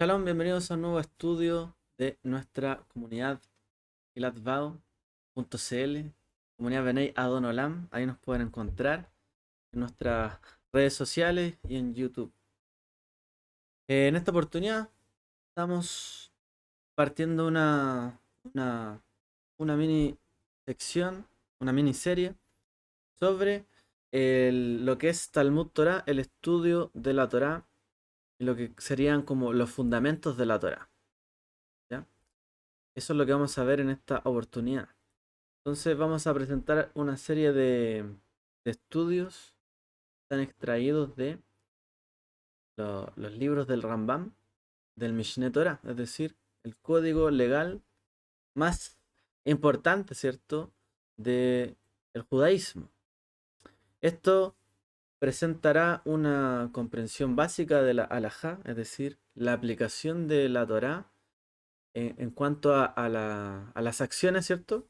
Shalom, bienvenidos a un nuevo estudio de nuestra comunidad gilatbao.cl, comunidad Benei Adon Olam. Ahí nos pueden encontrar en nuestras redes sociales y en YouTube. En esta oportunidad estamos partiendo una mini sección, una mini serie sobre lo que es Talmud Torah, el estudio de la Torah y lo que serían como los fundamentos de la Torah. ¿Ya? Eso es lo que vamos a ver en esta oportunidad. Entonces vamos a presentar una serie de estudios que están extraídos de los libros del Rambam, del Mishneh Torah, es decir, el código legal más importante, ¿cierto?, del judaísmo. Esto presentará una comprensión básica de la halajá, es decir, la aplicación de la Torah en cuanto a las acciones, ¿cierto?,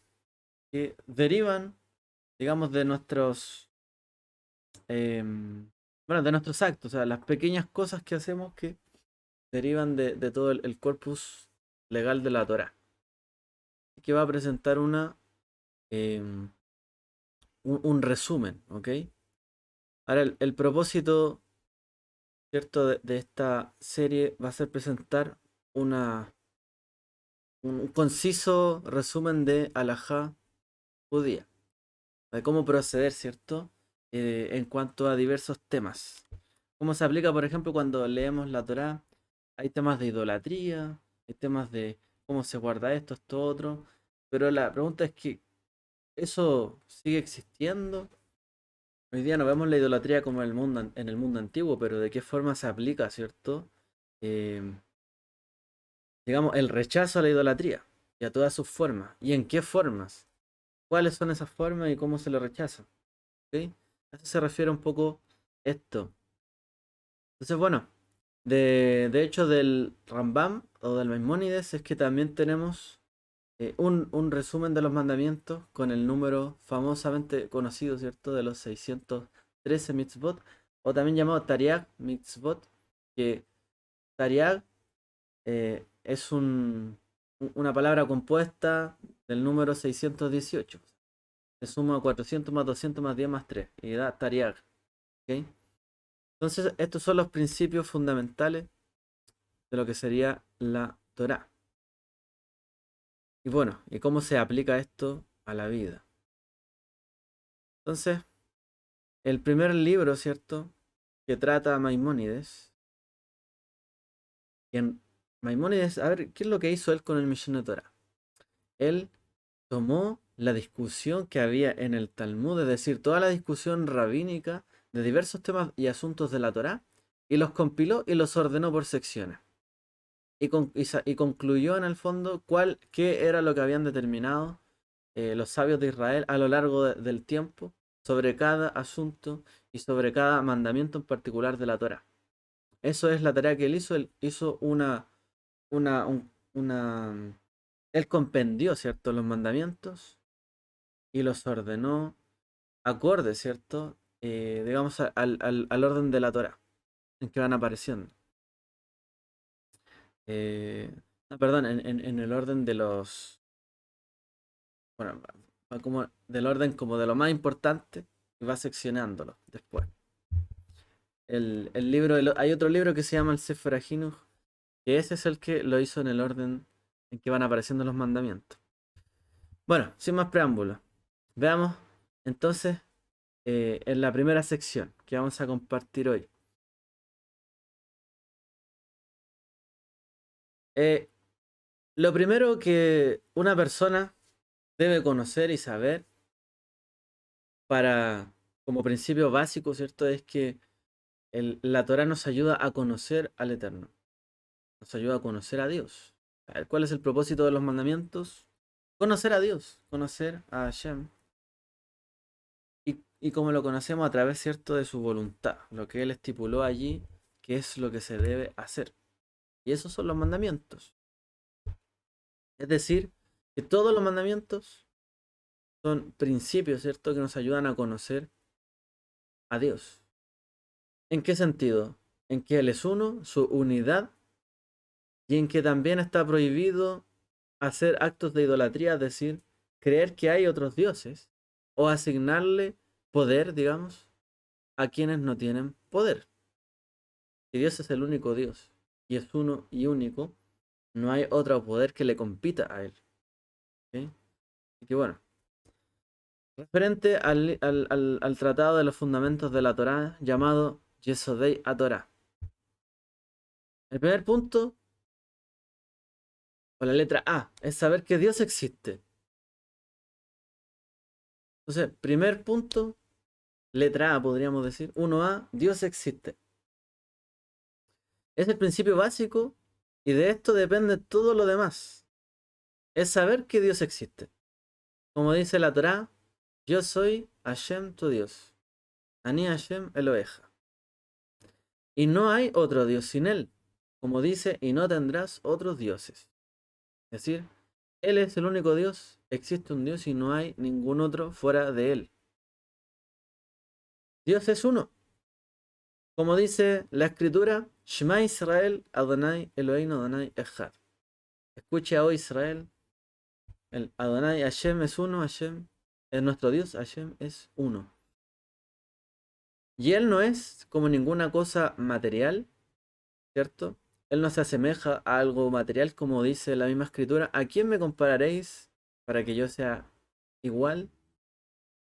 que derivan, digamos, de bueno, de nuestros actos, o sea, las pequeñas cosas que hacemos que derivan de todo el corpus legal de la Torah. Que va a presentar em, un resumen, ¿ok? Ahora, el propósito, ¿cierto?, de esta serie va a ser presentar una, un conciso resumen de alajá judía, de cómo proceder, ¿cierto?, en cuanto a diversos temas. Cómo se aplica, por ejemplo, cuando leemos la Torá. Hay temas de idolatría, hay temas de cómo se guarda esto, esto, otro. Pero la pregunta es que, ¿eso sigue existiendo? Hoy día no vemos la idolatría como en el mundo antiguo, pero ¿de qué forma se aplica, cierto? Eh, digamos, el rechazo a la idolatría y a todas sus formas. ¿Y en qué formas? ¿Cuáles son esas formas y cómo se lo rechaza? ¿Ok? A eso se refiere un poco esto. Entonces, bueno, de hecho del Rambam o del Maimónides es que también tenemos un resumen de los mandamientos con el número famosamente conocido, ¿cierto? De los 613 mitzvot, o también llamado Tariag mitzvot, que Tariag es una palabra compuesta del número 618. Se suma 400 más 200 más 10 más 3 y da Tariag. ¿Ok? Entonces, estos son los principios fundamentales de lo que sería la Torá. Y bueno, ¿y cómo se aplica esto a la vida? Entonces, el primer libro, ¿cierto?, que trata a Maimónides. Y en Maimónides, a ver, ¿qué es lo que hizo él con el Mishneh Torah? Él tomó la discusión que había en el Talmud, es decir, toda la discusión rabínica de diversos temas y asuntos de la Torá, y los compiló y los ordenó por secciones. Y concluyó en el fondo qué era lo que habían determinado los sabios de Israel a lo largo del tiempo sobre cada asunto y sobre cada mandamiento en particular de la Torá. Eso es la tarea que él hizo. Él hizo una, un- una, él compendió, ¿cierto?, los mandamientos y los ordenó acorde, ¿cierto? Digamos, al orden de la Torá en que van apareciendo. Eh, no, perdón, en el orden de los, bueno, va como del orden como de lo más importante y va seccionándolo después. El libro, hay otro libro que se llama el Sefer HaJinuj, que ese es el que lo hizo en el orden en que van apareciendo los mandamientos. Bueno, sin más preámbulos, veamos entonces en la primera sección que vamos a compartir hoy. Eh, lo primero que una persona debe conocer y saber para, como principio básico, ¿cierto? Es que la Torah nos ayuda a conocer al Eterno, nos ayuda a conocer a Dios. A ver, ¿cuál es el propósito de los mandamientos? Conocer a Dios, conocer a Hashem. Y como lo conocemos a través, ¿cierto?, de su voluntad, lo que Él estipuló allí, que es lo que se debe hacer. Y esos son los mandamientos. Es decir, que todos los mandamientos son principios, ¿cierto?, que nos ayudan a conocer a Dios. ¿En qué sentido? En que Él es uno, su unidad y en que también está prohibido hacer actos de idolatría, es decir, creer que hay otros dioses o asignarle poder, digamos, a quienes no tienen poder. Y Dios es el único Dios y es uno y único, no hay otro poder que le compita a él. ¿Ok? Así que bueno, referente al tratado de los fundamentos de la Torá llamado Yesodei HaTorá. El primer punto, o la letra A, es saber que Dios existe. Entonces, primer punto, letra A podríamos decir, 1A, Dios existe. Es el principio básico y de esto depende todo lo demás. Es saber que Dios existe. Como dice la Torá, yo soy Hashem tu Dios. Ani Hashem Eloheja. Y no hay otro Dios sin él. Como dice, y no tendrás otros dioses. Es decir, él es el único Dios, existe un Dios y no hay ningún otro fuera de él. Dios es uno. Como dice la escritura, Shema Israel, Adonai Eloheinu Adonai Echad. Escucha hoy Israel, el Adonai Hashem es uno, Hashem es nuestro Dios, Hashem es uno. Y él no es como ninguna cosa material, ¿cierto? Él no se asemeja a algo material, como dice la misma escritura. ¿A quién me compararéis para que yo sea igual?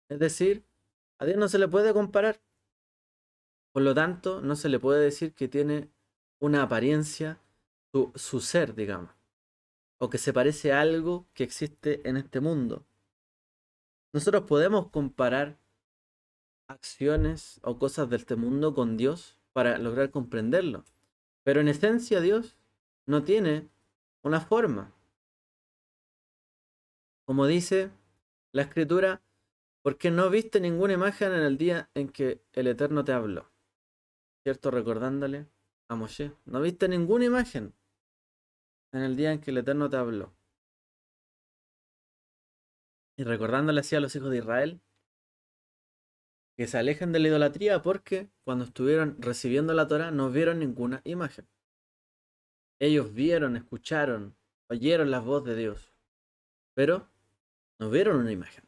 Es decir, a Dios no se le puede comparar. Por lo tanto, no se le puede decir que tiene una apariencia, su ser, digamos, o que se parece a algo que existe en este mundo. Nosotros podemos comparar acciones o cosas de este mundo con Dios para lograr comprenderlo, pero en esencia Dios no tiene una forma. Como dice la escritura, porque no viste ninguna imagen en el día en que el Eterno te habló. ¿Cierto? Recordándole a Moshe. No viste ninguna imagen en el día en que el Eterno te habló. Y recordándole así a los hijos de Israel que se alejen de la idolatría porque cuando estuvieron recibiendo la Torá no vieron ninguna imagen. Ellos vieron, escucharon, oyeron la voz de Dios, pero no vieron una imagen.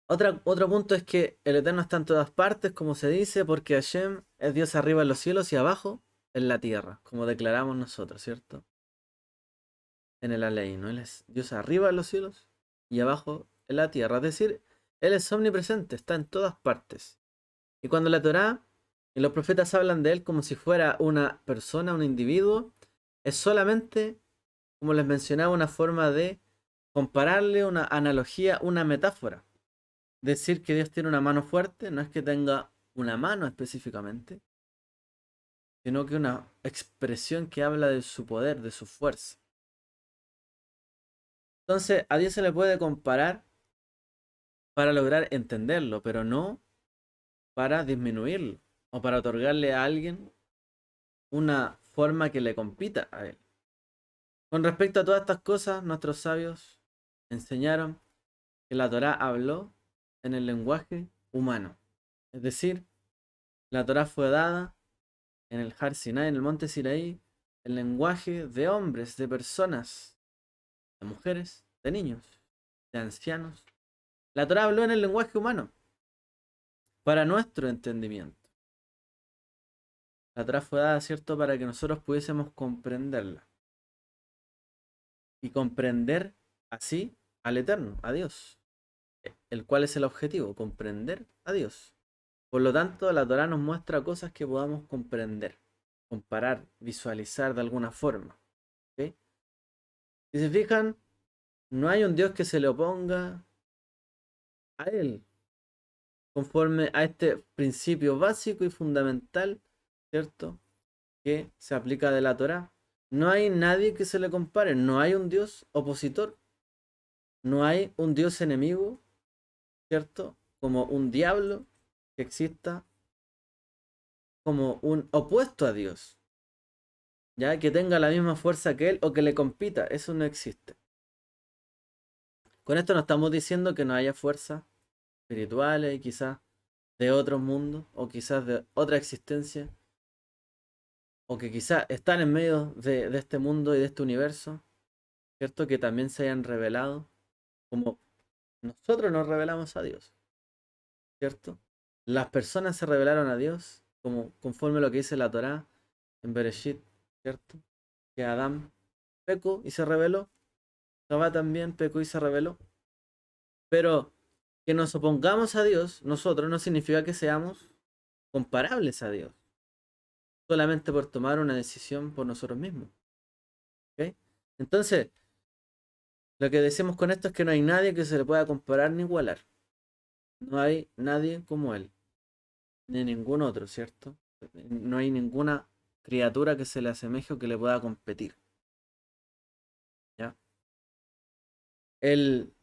Otro punto es que el Eterno está en todas partes, como se dice, porque Hashem es Dios arriba en los cielos y abajo en la tierra, como declaramos nosotros, ¿cierto? En el ley, ¿no? Él es Dios arriba en los cielos y abajo en la tierra. Es decir, Él es omnipresente, está en todas partes. Y cuando la Torá y los profetas hablan de Él como si fuera una persona, un individuo, es solamente, como les mencionaba, una forma de compararle, una analogía, una metáfora. Decir que Dios tiene una mano fuerte no es que tenga una mano específicamente, sino que una expresión que habla de su poder, de su fuerza. Entonces, a Dios se le puede comparar para lograr entenderlo, pero no para disminuirlo o para otorgarle a alguien una forma que le compita a él. Con respecto a todas estas cosas, nuestros sabios enseñaron que la Torá habló en el lenguaje humano. Es decir, la Torá fue dada en el Har Sinai, en el monte Sinaí, el lenguaje de hombres, de personas, de mujeres, de niños, de ancianos. La Torá habló en el lenguaje humano para nuestro entendimiento. La Torá fue dada, ¿cierto?, para que nosotros pudiésemos comprenderla. Y comprender así al Eterno, a Dios. El cual es el objetivo, comprender a Dios. Por lo tanto, la Torá nos muestra cosas que podamos comprender, comparar, visualizar de alguna forma. ¿Okay? Si se fijan, no hay un Dios que se le oponga a Él, conforme a este principio básico y fundamental, ¿cierto?, que se aplica de la Torá. No hay nadie que se le compare, no hay un Dios opositor, no hay un Dios enemigo, ¿cierto? Como un diablo que exista como un opuesto a Dios, ya que tenga la misma fuerza que Él o que le compita, eso no existe. Con esto no estamos diciendo que no haya fuerzas espirituales, quizás de otros mundos o quizás de otra existencia o que quizá están en medio de este mundo y de este universo, ¿cierto? Que también se hayan revelado, como nosotros nos revelamos a Dios, ¿cierto? Las personas se revelaron a Dios, como conforme a lo que dice la Torá en Bereshit, ¿cierto? Que Adán pecó y se reveló, Jabá también pecó y se reveló, pero que nos opongamos a Dios, nosotros, no significa que seamos comparables a Dios, solamente por tomar una decisión por nosotros mismos, ¿ok? Entonces, lo que decimos con esto es que no hay nadie que se le pueda comparar ni igualar. No hay nadie como él, ni ningún otro, ¿cierto? No hay ninguna criatura que se le asemeje o que le pueda competir, ¿ya? El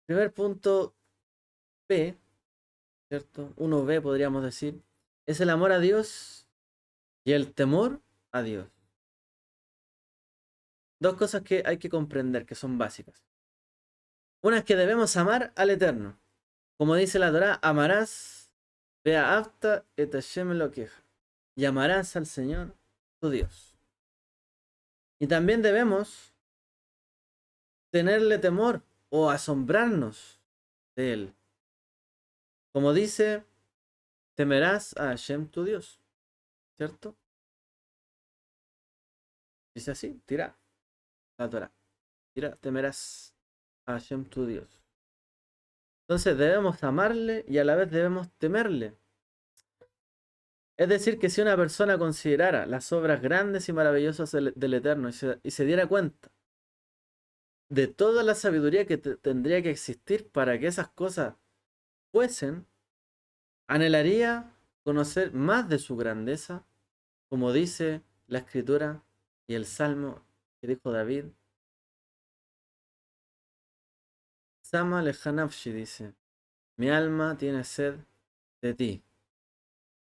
primer punto B, ¿cierto? Uno B podríamos decir, es el amor a Dios y el temor a Dios. Dos cosas que hay que comprender que son básicas. Una es que debemos amar al Eterno. Como dice la Torá, amarás, vea apta et Hashem lo queja. Y amarás al Señor, tu Dios. Y también debemos tenerle temor o asombrarnos de él. Como dice, temerás a Hashem, tu Dios. ¿Cierto? Dice así, tira la Torá. Tira, temerás a Hashem, tu Dios. Entonces debemos amarle y a la vez debemos temerle. Es decir, que si una persona considerara las obras grandes y maravillosas del Eterno y se diera cuenta de toda la sabiduría que tendría que existir para que esas cosas fuesen, anhelaría conocer más de su grandeza, como dice la Escritura y el Salmo que dijo David. Sama lejanafshi dice, mi alma tiene sed de ti,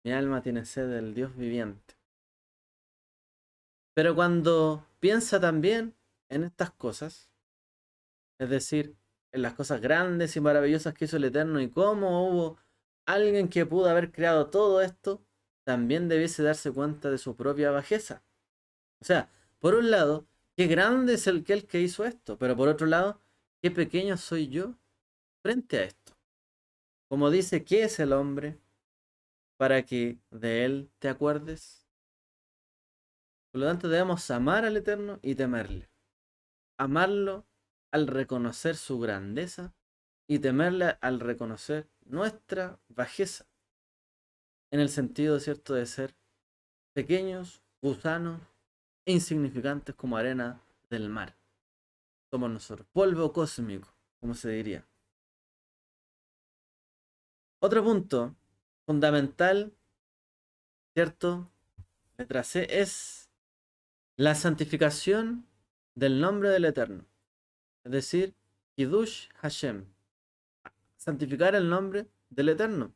mi alma tiene sed del Dios viviente. Pero cuando piensa también en estas cosas, es decir, en las cosas grandes y maravillosas que hizo el Eterno y cómo hubo alguien que pudo haber creado todo esto, también debiese darse cuenta de su propia bajeza. O sea, por un lado, qué grande es el que hizo esto, pero por otro lado, qué pequeño soy yo frente a esto. Como dice, ¿qué es el hombre para que de él te acuerdes? Por lo tanto, debemos amar al Eterno y temerle. Amarlo al reconocer su grandeza y temerle al reconocer nuestra bajeza, en el sentido, ¿cierto?, de ser pequeños, gusanos, insignificantes como arena del mar. Somos nosotros, polvo cósmico, como se diría. Otro punto fundamental, ¿cierto? Letra C, es la santificación del nombre del Eterno. Es decir, Kiddush Hashem. Santificar el nombre del Eterno.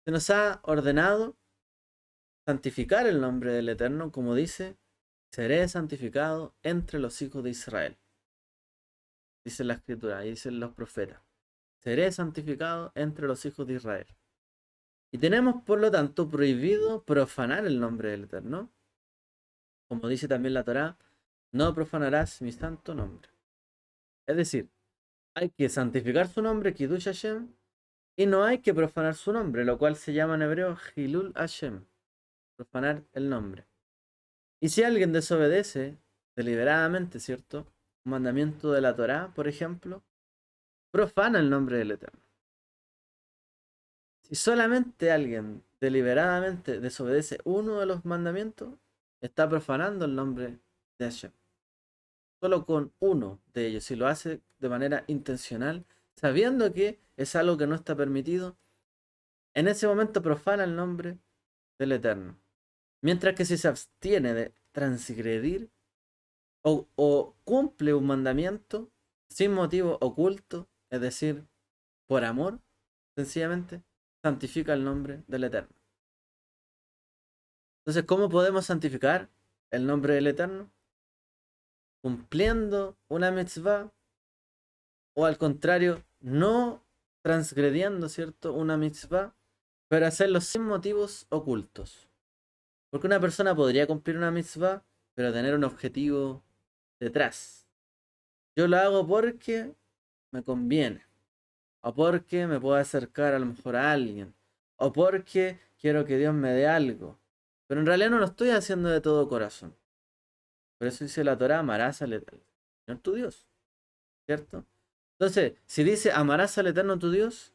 Se nos ha ordenado santificar el nombre del Eterno, como dice, seré santificado entre los hijos de Israel. Dice la Escritura y dicen los profetas. Seré santificado entre los hijos de Israel. Y tenemos, por lo tanto, prohibido profanar el nombre del Eterno. Como dice también la Torá, no profanarás mi santo nombre. Es decir, hay que santificar su nombre, Kiddush Hashem, y no hay que profanar su nombre, lo cual se llama en hebreo Hilul Hashem, profanar el nombre. Y si alguien desobedece deliberadamente, ¿cierto?, un mandamiento de la Torá, por ejemplo, profana el nombre del Eterno. Si solamente alguien deliberadamente desobedece uno de los mandamientos, está profanando el nombre de Hashem. Solo con uno de ellos, si lo hace de manera intencional, sabiendo que es algo que no está permitido, en ese momento profana el nombre del Eterno. Mientras que si se abstiene de transgredir o cumple un mandamiento sin motivo oculto, es decir, por amor, sencillamente, santifica el nombre del Eterno. Entonces, ¿cómo podemos santificar el nombre del Eterno? Cumpliendo una mitzvah o al contrario, no transgrediendo, ¿cierto?, una mitzvah, pero hacerlo sin motivos ocultos. Porque una persona podría cumplir una mitzvah, pero tener un objetivo detrás. Yo lo hago porque me conviene, o porque me puedo acercar a lo mejor a alguien, o porque quiero que Dios me dé algo. Pero en realidad no lo estoy haciendo de todo corazón. Por eso dice la Torah, amarás al Señor tu Dios, ¿cierto? Entonces, si dice amarás al Eterno tu Dios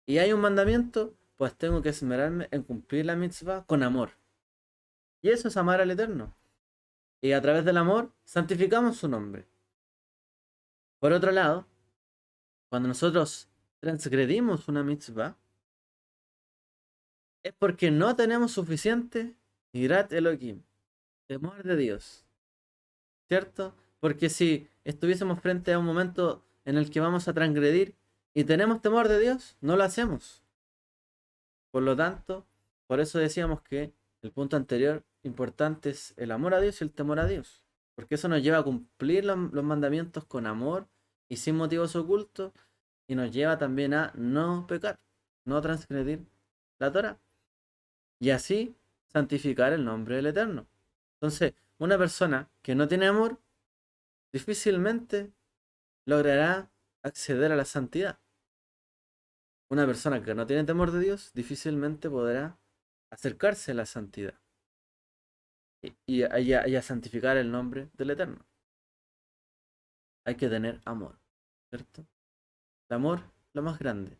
y hay un mandamiento, pues tengo que esmerarme en cumplir la mitzvah con amor. Y eso es amar al Eterno. Y a través del amor santificamos su nombre. Por otro lado, cuando nosotros transgredimos una mitzvah, es porque no tenemos suficiente Hirat Elohim, temor de Dios, ¿cierto? Porque si estuviésemos frente a un momento en el que vamos a transgredir y tenemos temor de Dios, no lo hacemos. Por lo tanto, por eso decíamos que el punto anterior importante es el amor a Dios y el temor a Dios. Porque eso nos lleva a cumplir los mandamientos con amor y sin motivos ocultos. Y nos lleva también a no pecar, no transgredir la Torah. Y así santificar el nombre del Eterno. Entonces, una persona que no tiene amor difícilmente logrará acceder a la santidad. Una persona que no tiene temor de Dios difícilmente podrá acercarse a la santidad y a santificar el nombre del Eterno. Hay que tener amor, ¿cierto? El amor, lo más grande.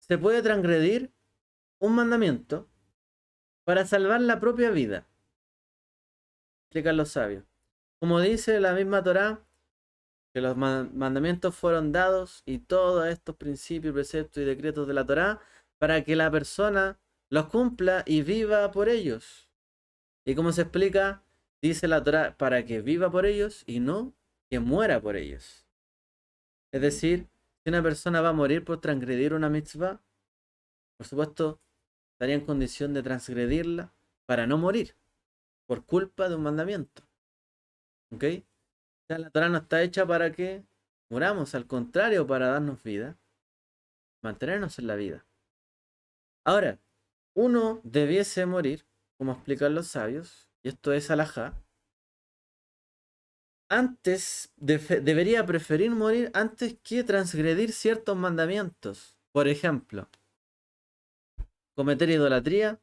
Se puede transgredir un mandamiento para salvar la propia vida, explican los sabios. Como dice la misma Torá, que los mandamientos fueron dados y todos estos principios, preceptos y decretos de la Torá para que la persona los cumpla y viva por ellos. Y como se explica, dice la Torá, para que viva por ellos y no que muera por ellos. Es decir, si una persona va a morir por transgredir una mitzvah, por supuesto, estaría en condición de transgredirla para no morir por culpa de un mandamiento. ¿Ok? O sea, la Torah no está hecha para que muramos, al contrario, para darnos vida, mantenernos en la vida. Ahora, uno debiese morir, como explican los sabios, y esto es alajá, antes debería preferir morir antes que transgredir ciertos mandamientos. Por ejemplo, cometer idolatría,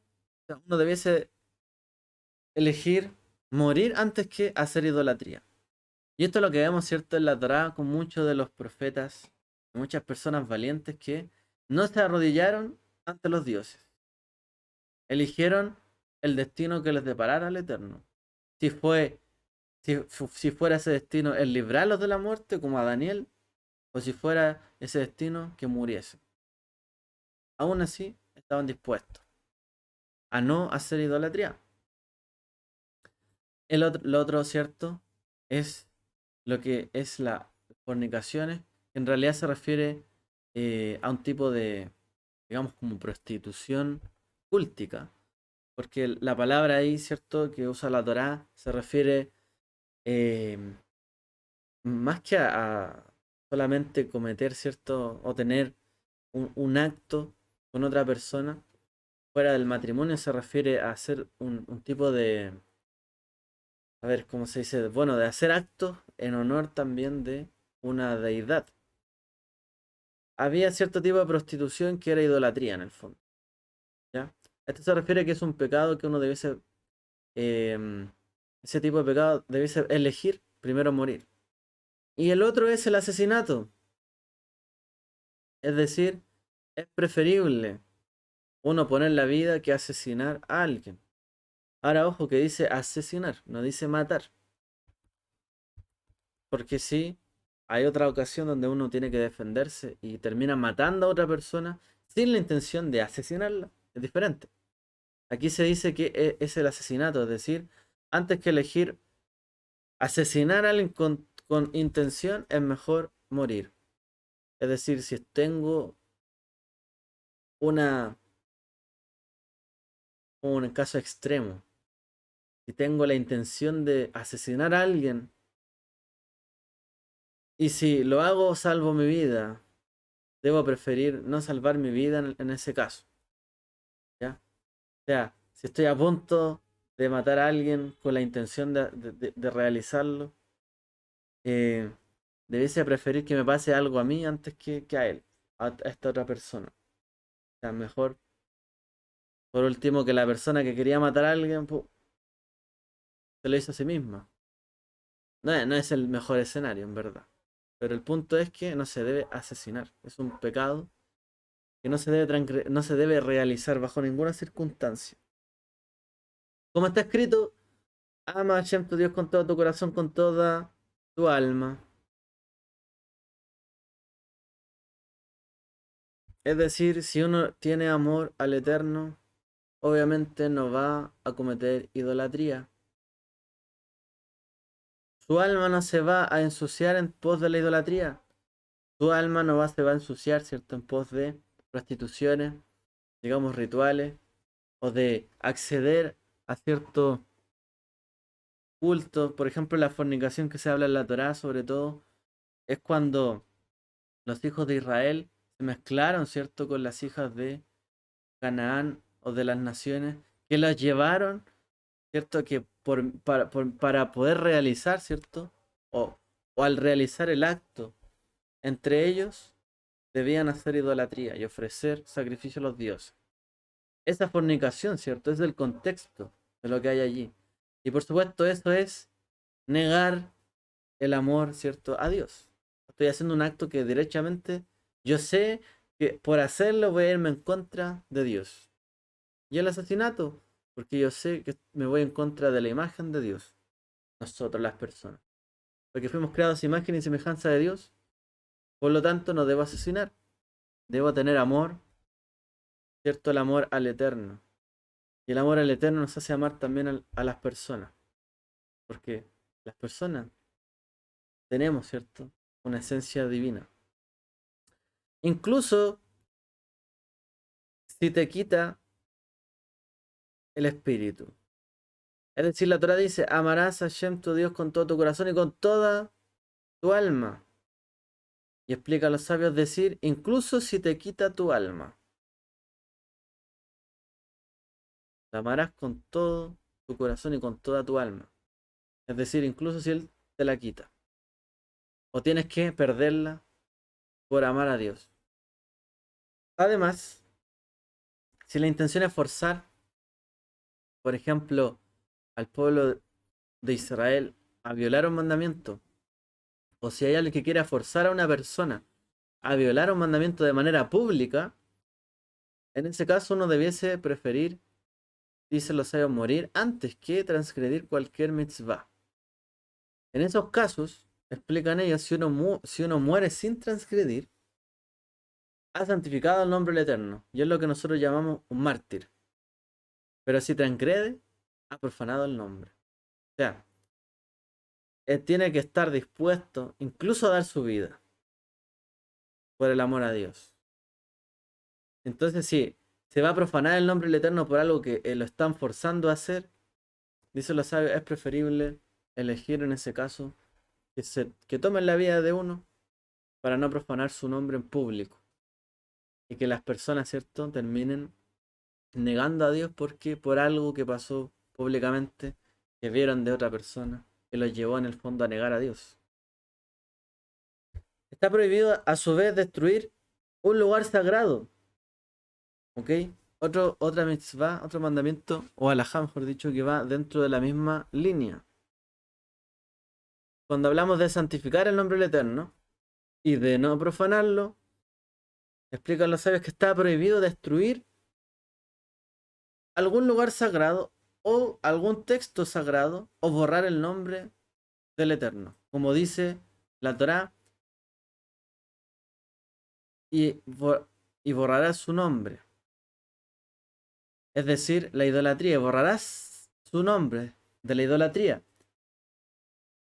uno debiese elegir morir antes que hacer idolatría. Y esto es lo que vemos, ¿cierto?, en la Torá con muchos de los profetas, muchas personas valientes que no se arrodillaron ante los dioses. Eligieron el destino que les deparara el Eterno. Si fue, si fuera ese destino el librarlos de la muerte, como a Daniel, o si fuera ese destino que muriese. Aún así, estaban dispuestos a no hacer idolatría. Lo otro, ¿cierto?, es lo que es la fornicaciones, que en realidad se refiere a un tipo de, digamos, como prostitución cúltica, porque la palabra ahí, ¿cierto?, que usa la Torá, se refiere eh, más que a solamente cometer, ¿cierto?, o tener un acto con otra persona fuera del matrimonio, se refiere a hacer un tipo de, a ver, ¿cómo se dice? Bueno, de hacer actos en honor también de una deidad. Había cierto tipo de prostitución que era idolatría en el fondo, ¿ya? Esto se refiere a que es un pecado que uno debiese, em, ese tipo de pecado debiese elegir primero morir. Y el otro es el asesinato, es decir, es preferible uno poner la vida que asesinar a alguien. Ahora, ojo que dice asesinar, no dice matar. Porque sí, hay otra ocasión donde uno tiene que defenderse y termina matando a otra persona sin la intención de asesinarla. Es diferente. Aquí se dice que es el asesinato, es decir, antes que elegir asesinar a alguien con intención, es mejor morir. Es decir, si tengo una, un caso extremo, si tengo la intención de asesinar a alguien y si lo hago salvo mi vida, debo preferir no salvar mi vida en ese caso. ¿Ya? sea, si estoy a punto de matar a alguien con la intención de realizarlo, eh, debiese preferir que me pase algo a mí antes que a él, a esta otra persona. O sea, mejor, por último, que la persona que quería matar a alguien, se lo hizo a sí misma. No es el mejor escenario, en verdad. Pero el punto es que no se debe asesinar. Es un pecado que no se debe realizar bajo ninguna circunstancia. Como está escrito, ama a Hashem tu Dios con todo tu corazón, con toda tu alma. Es decir, si uno tiene amor al Eterno, obviamente no va a cometer idolatría. Su alma no se va a ensuciar en pos de la idolatría. Su alma se va a ensuciar, ¿cierto? En pos de prostituciones, digamos rituales, o de acceder a ciertos cultos. Por ejemplo, la fornicación que se habla en la Torá, sobre todo, es cuando los hijos de Israel se mezclaron, ¿cierto?, con las hijas de Canaán o de las naciones, que las llevaron, ¿cierto?, que para poder realizar, ¿cierto?, o, o al realizar el acto entre ellos, debían hacer idolatría y ofrecer sacrificio a los dioses. Esa fornicación, ¿cierto? Es el contexto de lo que hay allí. Y por supuesto, eso es negar el amor, ¿cierto?, a Dios. Estoy haciendo un acto que derechamente yo sé que por hacerlo voy a irme en contra de Dios. Y el asesinato, porque yo sé que me voy en contra de la imagen de Dios. Nosotros, las personas. Porque fuimos creados a imagen y semejanza de Dios. Por lo tanto, no debo asesinar. Debo tener amor, ¿cierto? El amor al Eterno. Y el amor al Eterno nos hace amar también a las personas. Porque las personas tenemos, ¿cierto?, una esencia divina. Incluso si te quita el espíritu. Es decir, la Torah dice, amarás a Hashem tu Dios con todo tu corazón y con toda tu alma. Y explica a los sabios decir, incluso si te quita tu alma. La amarás con todo tu corazón y con toda tu alma. Es decir, incluso si Él te la quita. O tienes que perderla por amar a Dios. Además, si la intención es forzar, por ejemplo, al pueblo de Israel a violar un mandamiento, o si hay alguien que quiera forzar a una persona a violar un mandamiento de manera pública, en ese caso uno debiese preferir, dicen los sabios, morir antes que transgredir cualquier mitzvah. En esos casos, explican ellos, si uno muere sin transgredir, ha santificado el nombre del Eterno, y es lo que nosotros llamamos un mártir. Pero si transgrede, ha profanado el nombre. O sea, él tiene que estar dispuesto incluso a dar su vida por el amor a Dios. Entonces, si se va a profanar el nombre del Eterno por algo que lo están forzando a hacer, dice los sabios, es preferible elegir en ese caso que tomen la vida de uno para no profanar su nombre en público. Y que las personas, ¿cierto?, terminen negando a Dios porque por algo que pasó públicamente, que vieron de otra persona, que los llevó en el fondo a negar a Dios. Está prohibido a su vez destruir un lugar sagrado. ¿Ok? Otra mitzvah, otro mandamiento, o alajá, mejor dicho, que va dentro de la misma línea. Cuando hablamos de santificar el nombre del Eterno y de no profanarlo, explican los sabios que está prohibido destruir algún lugar sagrado o algún texto sagrado o borrar el nombre del Eterno. Como dice la Torá, y, y borrarás su nombre. Es decir, la idolatría. Borrarás su nombre de la idolatría.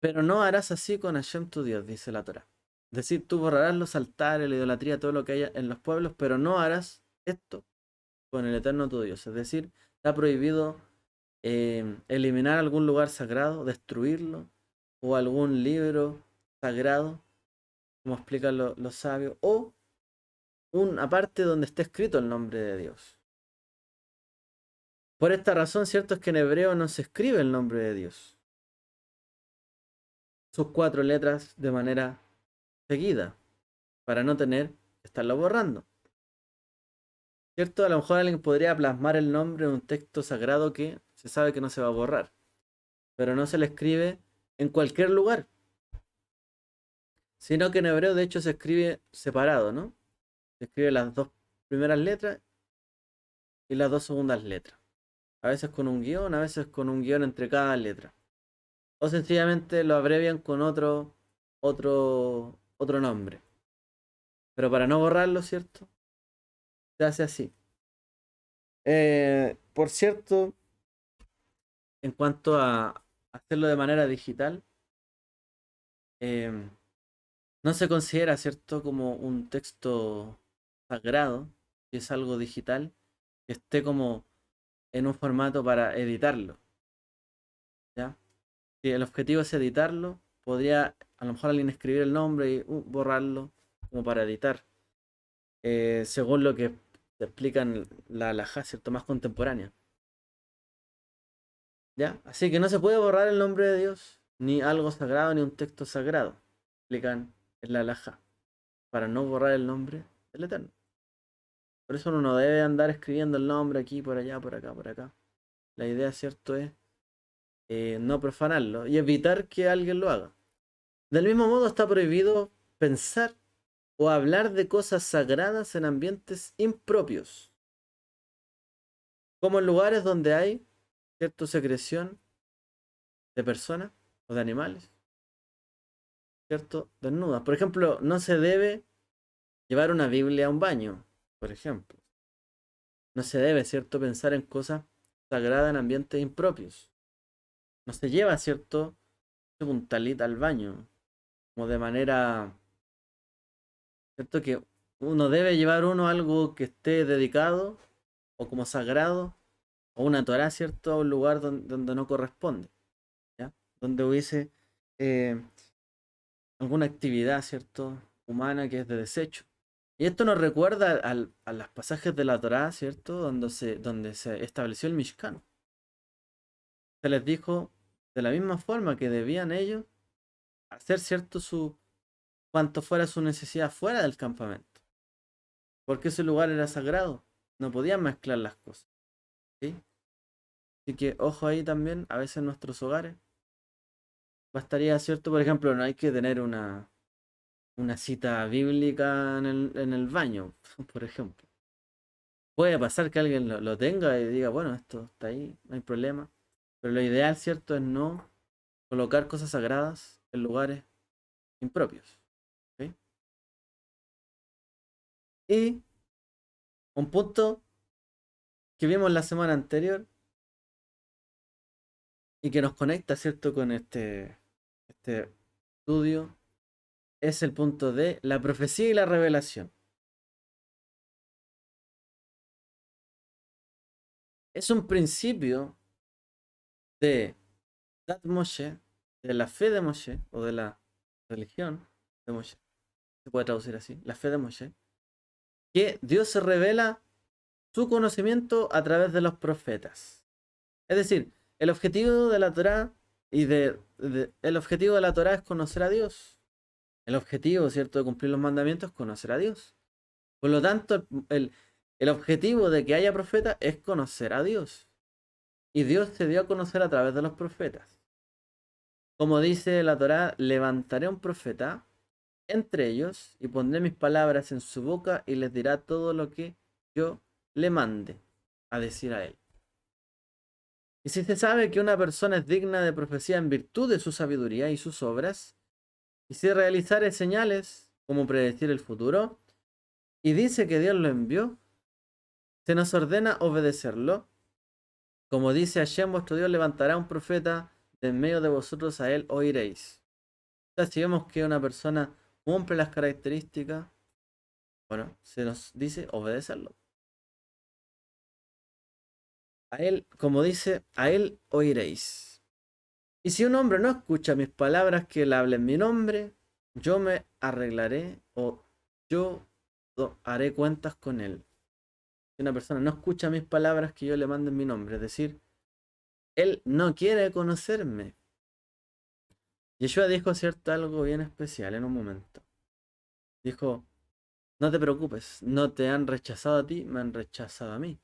Pero no harás así con Hashem tu Dios, dice la Torá. Es decir, tú borrarás los altares, la idolatría, todo lo que haya en los pueblos, pero no harás esto con el Eterno tu Dios. Es decir, está prohibido eliminar algún lugar sagrado, destruirlo, o algún libro sagrado, como explican los sabios, o una parte donde esté escrito el nombre de Dios. Por esta razón, cierto es que en hebreo no se escribe el nombre de Dios, sus 4 letras de manera seguida, para no tener que estarlo borrando. ¿Cierto? A lo mejor alguien podría plasmar el nombre en un texto sagrado que se sabe que no se va a borrar, pero no se le escribe en cualquier lugar, sino que en hebreo de hecho se escribe separado, ¿no? Se escribe las 2 primeras letras y las 2 segundas letras. A veces con un guión, a veces con un guión entre cada letra. O sencillamente lo abrevian con otro nombre. Pero para no borrarlo, ¿cierto? Se hace así. Por cierto, en cuanto a hacerlo de manera digital, eh, no se considera, ¿cierto?, como un texto sagrado, si es algo digital, que esté como en un formato para editarlo, ¿ya? Si el objetivo es editarlo, podría a lo mejor alguien escribir el nombre y borrarlo como para editar, según lo que te explican la halajá, ¿cierto?, más contemporánea, ¿ya? Así que no se puede borrar el nombre de Dios, ni algo sagrado, ni un texto sagrado, explican en la halajá, para no borrar el nombre del Eterno. Por eso uno no debe andar escribiendo el nombre aquí, por allá, por acá, por acá. La idea, ¿cierto?, es no profanarlo y evitar que alguien lo haga. Del mismo modo está prohibido pensar o hablar de cosas sagradas en ambientes impropios, como en lugares donde hay cierta secreción de personas o de animales, ¿cierto?, desnudas. Por ejemplo, no se debe llevar una Biblia a un baño, por ejemplo. No se debe, ¿cierto?, pensar en cosas sagradas en ambientes impropios. No se lleva, ¿cierto?, un talit al baño, como de manera, ¿cierto?, que uno debe llevar algo que esté dedicado o como sagrado, o una Torah, ¿cierto?, a un lugar donde no corresponde, ¿ya? Donde hubiese eh, alguna actividad, ¿cierto?, humana que es de desecho. Y esto nos recuerda a los pasajes de la Torah, ¿cierto?, donde se estableció el Mishkan. Se les dijo de la misma forma que debían ellos hacer, ¿cierto?, cuanto fuera su necesidad fuera del campamento, porque ese lugar era sagrado, no podían mezclar las cosas, ¿sí? Así que ojo ahí también, a veces en nuestros hogares bastaría, ¿cierto? Por ejemplo, no hay que tener una cita bíblica en el baño, por ejemplo. Puede pasar que alguien lo tenga y diga, bueno, esto está ahí, no hay problema. Pero lo ideal, ¿cierto?, es no colocar cosas sagradas en lugares impropios, ¿sí? Y un punto que vimos la semana anterior y que nos conecta, ¿cierto?, con este estudio, es el punto de la profecía y la revelación. Es un principio de Dat Moshe, de la fe de Moshe, o de la religión de Moshe, se puede traducir así, la fe de Moshe, que Dios se revela su conocimiento a través de los profetas. Es decir, el objetivo de la Torá el objetivo de la Torá es conocer a Dios. El objetivo, ¿cierto?, de cumplir los mandamientos es conocer a Dios. Por lo tanto, el objetivo de que haya profetas es conocer a Dios. Y Dios se dio a conocer a través de los profetas. Como dice la Torá, levantaré un profeta entre ellos y pondré mis palabras en su boca y les dirá todo lo que yo le mande a decir a él. Y si se sabe que una persona es digna de profecía en virtud de su sabiduría y sus obras, y si realizare señales como predecir el futuro, y dice que Dios lo envió, se nos ordena obedecerlo. Como dice Hashem, vuestro Dios levantará un profeta de en medio de vosotros, a él oiréis. O sea, si vemos que una persona cumple las características, bueno, se nos dice obedecerlo. A él, como dice, a él oiréis. Y si un hombre no escucha mis palabras que él hable en mi nombre, yo me arreglaré o yo haré cuentas con él. Si una persona no escucha mis palabras que yo le mando en mi nombre, es decir, él no quiere conocerme. Yeshua dijo, cierto, algo bien especial en un momento. Dijo, no te preocupes, no te han rechazado a ti, me han rechazado a mí.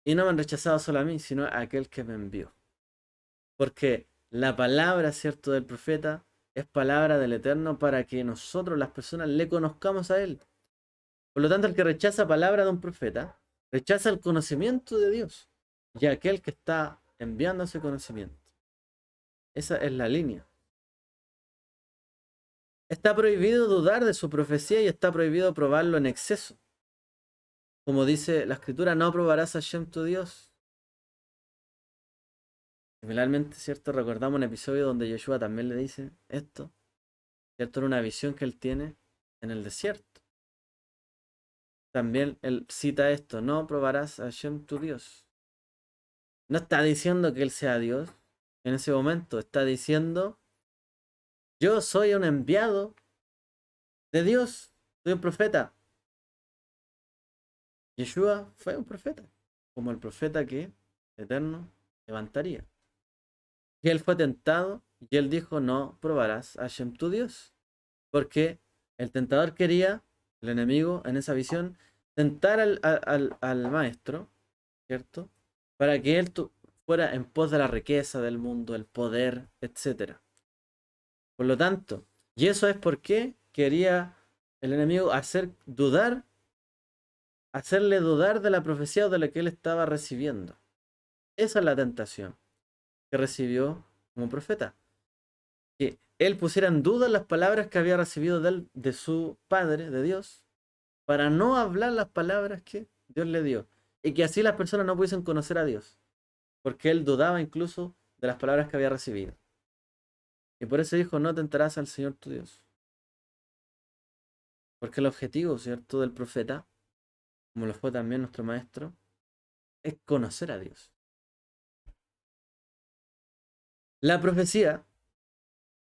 Y no me han rechazado solo a mí, sino a aquel que me envió. Porque la palabra, cierto, del profeta es palabra del Eterno para que nosotros, las personas, le conozcamos a Él. Por lo tanto, el que rechaza palabra de un profeta, rechaza el conocimiento de Dios y aquel que está enviando ese conocimiento. Esa es la línea. Está prohibido dudar de su profecía y está prohibido probarlo en exceso. Como dice la escritura, no probarás a Hashem tu Dios. Similarmente, ¿cierto? Recordamos un episodio donde Yeshua también le dice esto, ¿cierto? En una visión que él tiene en el desierto. También él cita esto, no probarás a Hashem tu Dios. No está diciendo que él sea Dios en ese momento, está diciendo, yo soy un enviado de Dios, soy un profeta. Yeshua fue un profeta, como el profeta que el Eterno levantaría. Y él fue tentado y él dijo, no probarás a Hashem tu Dios. Porque el tentador quería, el enemigo en esa visión, tentar al maestro, ¿cierto? Para que él fuera en pos de la riqueza del mundo, el poder, etc. Por lo tanto, y eso es porque quería el enemigo hacerle dudar de la profecía o de la que él estaba recibiendo. Esa es la tentación que recibió como profeta. Que él pusiera en duda las palabras que había recibido de su Padre, de Dios, para no hablar las palabras que Dios le dio. Y que así las personas no pudiesen conocer a Dios. Porque él dudaba incluso de las palabras que había recibido. Y por eso dijo, no tentarás al Señor tu Dios. Porque el objetivo, ¿cierto?, del profeta, como lo fue también nuestro maestro, es conocer a Dios. La profecía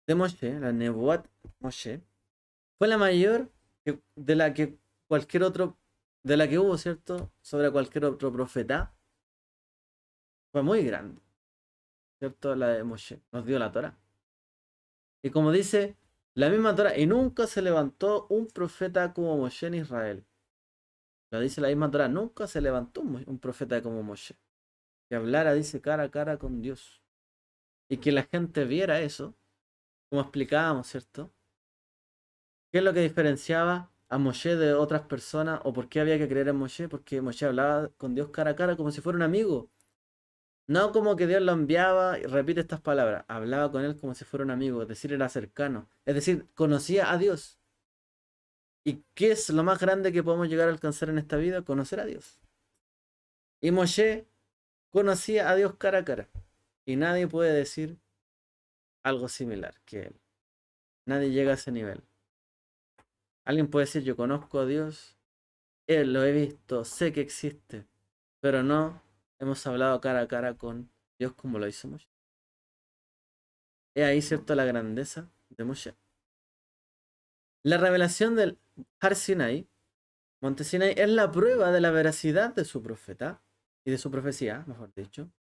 de Moshe, la Nebuat Moshe, fue la mayor de la que cualquier otro, de la que hubo, ¿cierto?, sobre cualquier otro profeta. Fue muy grande, ¿cierto? La de Moshe. Nos dio la Torah. Y como dice la misma Torah, y nunca se levantó un profeta como Moshe en Israel. Lo dice la misma Torah, nunca se levantó un profeta como Moshe. Que hablara, dice, cara a cara con Dios. Y que la gente viera eso, como explicábamos, ¿cierto? ¿Qué es lo que diferenciaba a Moshe de otras personas? ¿O por qué había que creer en Moshe? Porque Moshe hablaba con Dios cara a cara como si fuera un amigo. No como que Dios lo enviaba y repite estas palabras. Hablaba con él como si fuera un amigo, es decir, era cercano. Es decir, conocía a Dios. ¿Y qué es lo más grande que podemos llegar a alcanzar en esta vida? Conocer a Dios. Y Moshe conocía a Dios cara a cara. Y nadie puede decir algo similar que él. Nadie llega a ese nivel. Alguien puede decir, yo conozco a Dios, él lo he visto, sé que existe, pero no hemos hablado cara a cara con Dios como lo hizo Moshe. Es ahí, ¿cierto?, la grandeza de Moshe. La revelación del Har Sinai, Monte Sinai, es la prueba de la veracidad de su profeta y de su profecía, mejor dicho.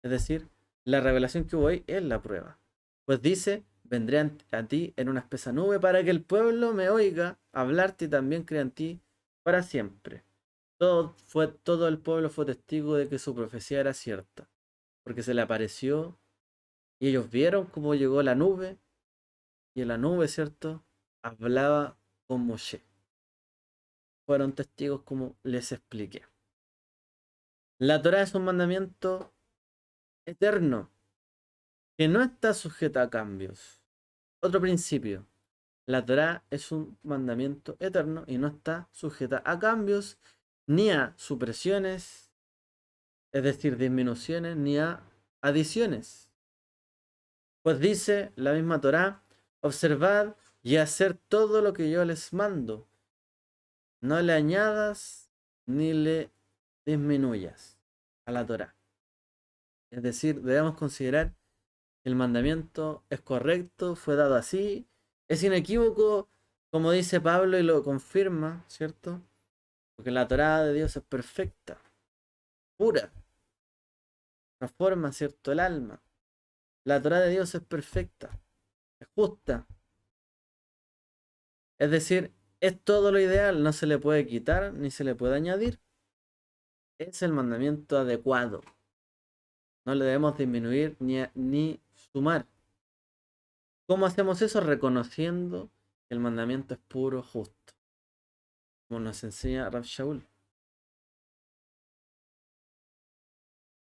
Es decir, la revelación que hubo ahí es la prueba. Pues dice, vendré a ti en una espesa nube para que el pueblo me oiga hablarte y también crea en ti para siempre. Todo el pueblo fue testigo de que su profecía era cierta, porque se le apareció y ellos vieron cómo llegó la nube y en la nube, ¿cierto?, hablaba con Moshe. Fueron testigos como les expliqué. La Torá es un mandamiento eterno que no está sujeta a cambios. Otro principio, la Torá es un mandamiento eterno y no está sujeta a cambios ni a supresiones, es decir, disminuciones, ni a adiciones. Pues dice la misma Torá, observad y hacer todo lo que yo les mando. No le añadas ni le disminuyas a la Torá. Es decir, debemos considerar que el mandamiento es correcto, fue dado así, es inequívoco, como dice Pablo y lo confirma, ¿cierto? Porque la Torá de Dios es perfecta, pura, transforma, ¿cierto?, el alma. La Torá de Dios es perfecta, es justa. Es decir, es todo lo ideal, no se le puede quitar ni se le puede añadir. Es el mandamiento adecuado. No le debemos disminuir ni sumar. ¿Cómo hacemos eso? Reconociendo que el mandamiento es puro, justo, como nos enseña Rab Shaul.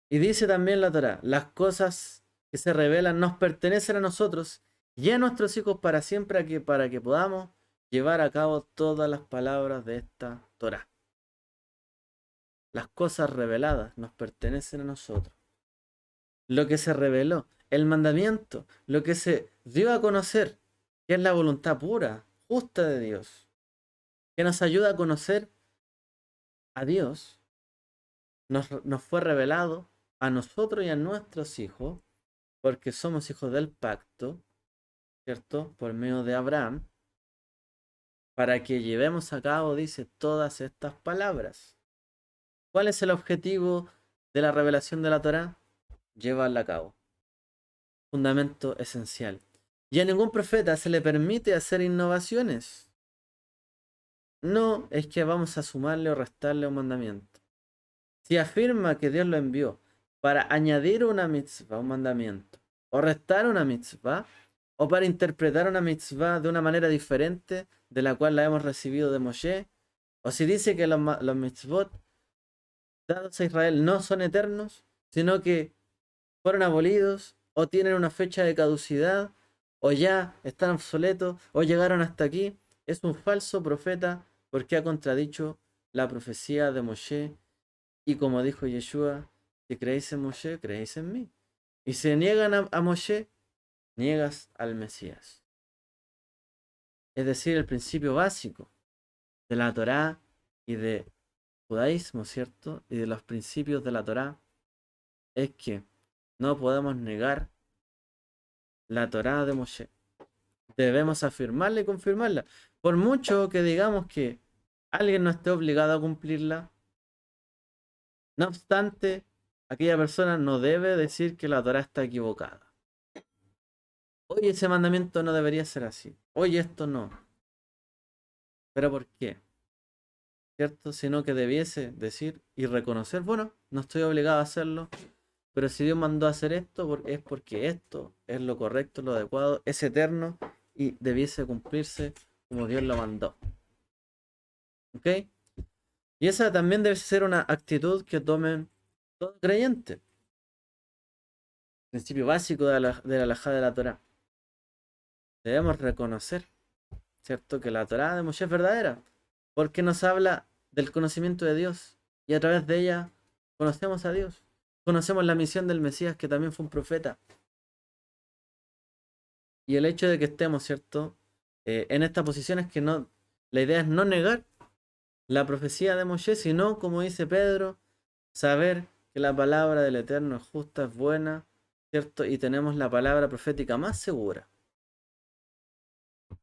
Y dice también la Torá, las cosas que se revelan nos pertenecen a nosotros y a nuestros hijos para siempre, para que podamos llevar a cabo todas las palabras de esta Torá. Las cosas reveladas nos pertenecen a nosotros. Lo que se reveló, el mandamiento, lo que se dio a conocer, que es la voluntad pura, justa de Dios, que nos ayuda a conocer a Dios, nos fue revelado a nosotros y a nuestros hijos, porque somos hijos del pacto, ¿cierto? Por medio de Abraham, para que llevemos a cabo, dice, todas estas palabras. ¿Cuál es el objetivo de la revelación de la Torá? Llevarla a cabo. Fundamento esencial. Y a ningún profeta se le permite hacer innovaciones. No es que vamos a sumarle o restarle un mandamiento. Si afirma que Dios lo envió para añadir una mitzvah, un mandamiento, o restar una mitzvah, o para interpretar una mitzvah de una manera diferente de la cual la hemos recibido de Moshe, o si dice que los mitzvot dados a Israel no son eternos, sino que fueron abolidos, o tienen una fecha de caducidad, o ya están obsoletos, o llegaron hasta aquí, es un falso profeta porque ha contradicho la profecía de Moshe. Y como dijo Yeshua, si creéis en Moshe, creéis en mí. Y si niegan a Moshe, niegas al Mesías. Es decir, el principio básico de la Torá y de judaísmo, ¿cierto? Y de los principios de la Torá es que no podemos negar la Torá de Moshe. Debemos afirmarla y confirmarla. Por mucho que digamos que alguien no esté obligado a cumplirla, no obstante, aquella persona no debe decir que la Torá está equivocada. Oye, ese mandamiento no debería ser así. Oye, esto no. ¿Pero por qué? ¿Cierto? Sino que debiese decir y reconocer, bueno, no estoy obligado a hacerlo, pero si Dios mandó a hacer esto, es porque esto es lo correcto, lo adecuado, es eterno y debiese cumplirse como Dios lo mandó. ¿Ok? Y esa también debe ser una actitud que tomen todo creyente. Principio básico de la halajá de la Torá. Debemos reconocer, ¿cierto?, que la Torá de Moshe es verdadera, porque nos habla del conocimiento de Dios y a través de ella conocemos a Dios. Conocemos la misión del Mesías, que también fue un profeta. Y el hecho de que estemos, ¿cierto?, en esta posición es que no, la idea es no negar la profecía de Moshe, sino, como dice Pedro, saber que la palabra del Eterno es justa, es buena, ¿cierto? Y tenemos la palabra profética más segura,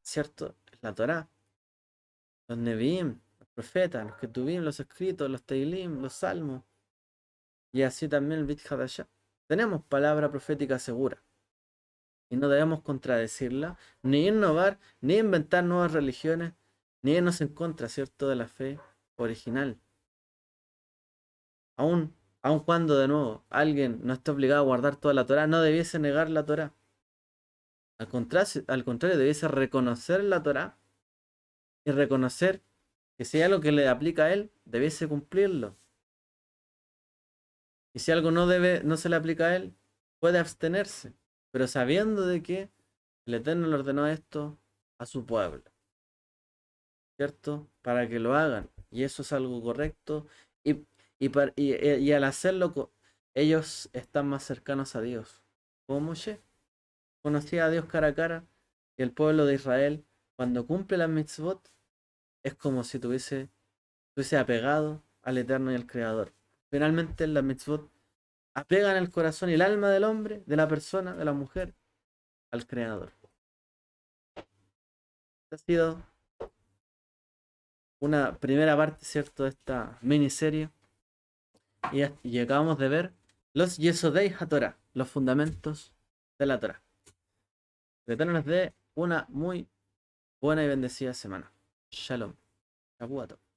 ¿cierto? Es la Torá, los Nevi'im, los profetas, los Ketuvim, los escritos, los Teilim, los salmos, y así también el Brit Hadashah. Tenemos palabra profética segura y no debemos contradecirla, ni innovar, ni inventar nuevas religiones, ni irnos en contra, ¿cierto?, de la fe original. Aun, aun cuando, de nuevo, alguien no esté obligado a guardar toda la Torá, no debiese negar la Torá. Al contrario, debiese reconocer la Torá y reconocer que si hay algo que le aplica a él, debiese cumplirlo. Y si algo no se le aplica a él, puede abstenerse, pero sabiendo de que el Eterno le ordenó esto a su pueblo, ¿cierto? Para que lo hagan. Y eso es algo correcto. Y al hacerlo, ellos están más cercanos a Dios. Como Moshe conocía a Dios cara a cara, y el pueblo de Israel, cuando cumple las mitzvot, es como si estuviese apegado al Eterno y al Creador. Finalmente, las mitzvot apegan el corazón y el alma del hombre, de la persona, de la mujer, al Creador. Esta ha sido una primera parte, ¿cierto?, de esta miniserie. Y acabamos de ver los Yesodei HaTorah, los fundamentos de la Torah. Que Eterno nos dé una muy buena y bendecida semana. Shalom. Shavuot.